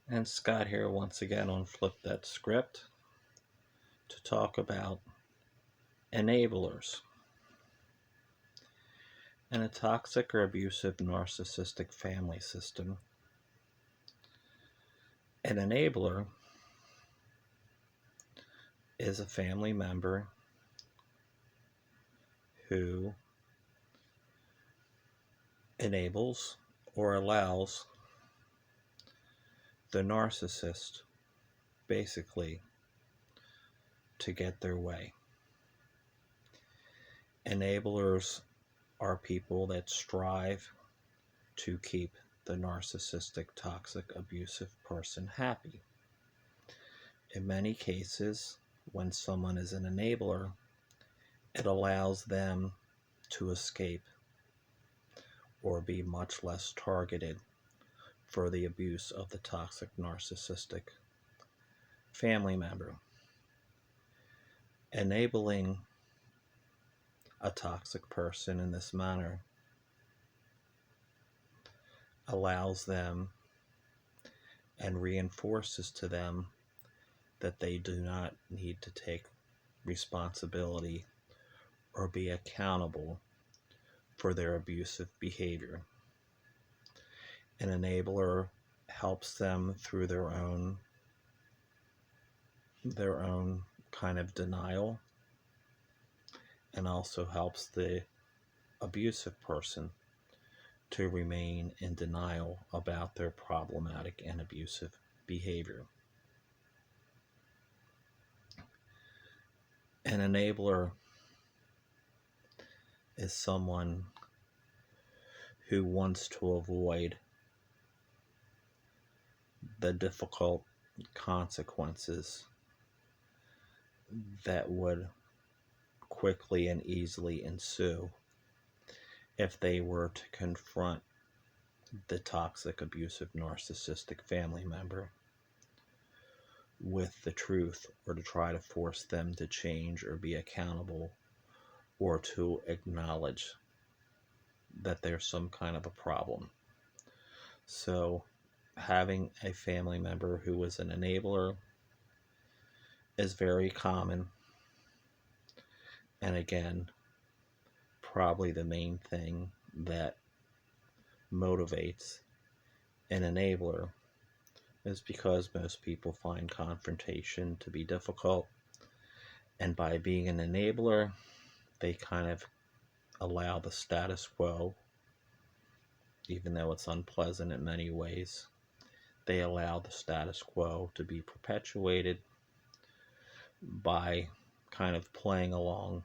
And Scott here once again on Flip That Script to talk about enablers in a toxic or abusive narcissistic family system. An enabler is a family member who enables or allows the narcissist basically to get their way. Enablers are people that strive to keep the narcissistic, toxic, abusive person happy. In many cases, when someone is an enabler, it allows them to escape or be much less targeted for the abuse of the toxic, narcissistic family member. Enabling a toxic person in this manner allows them and reinforces to them that they do not need to take responsibility or be accountable for their abusive behavior. An enabler helps them through their own kind of denial, and also helps the abusive person to remain in denial about their problematic and abusive behavior. An enabler is someone who wants to avoid the difficult consequences that would quickly and easily ensue if they were to confront the toxic, abusive, narcissistic family member with the truth, or to try to force them to change or be accountable, or to acknowledge that there's some kind of a problem. So having a family member who is an enabler is very common, and again, probably the main thing that motivates an enabler is because most people find confrontation to be difficult, and by being an enabler, they kind of allow the status quo, even though it's unpleasant in many ways. They allow the status quo to be perpetuated by kind of playing along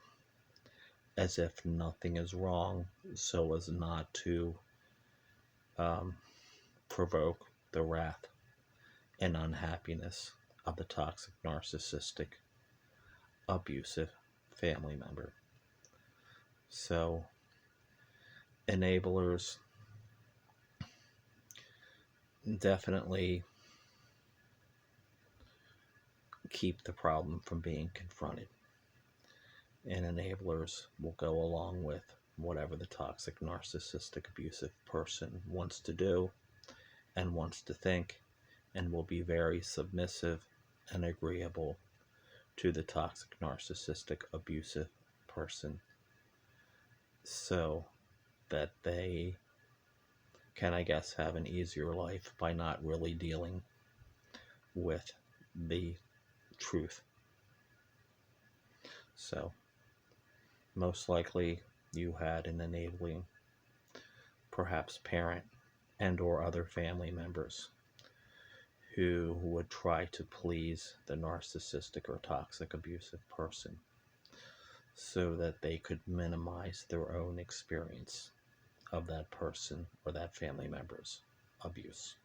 as if nothing is wrong, so as not to provoke the wrath and unhappiness of the toxic, narcissistic, abusive family member. So, enablers definitely keep the problem from being confronted. And enablers will go along with whatever the toxic, narcissistic, abusive person wants to do and wants to think, and will be very submissive and agreeable to the toxic, narcissistic, abusive person, so that they can, I guess, have an easier life by not really dealing with the truth. So, most likely you had an enabling, perhaps parent and or other family members who would try to please the narcissistic or toxic abusive person so that they could minimize their own experience of that person or that family member's abuse.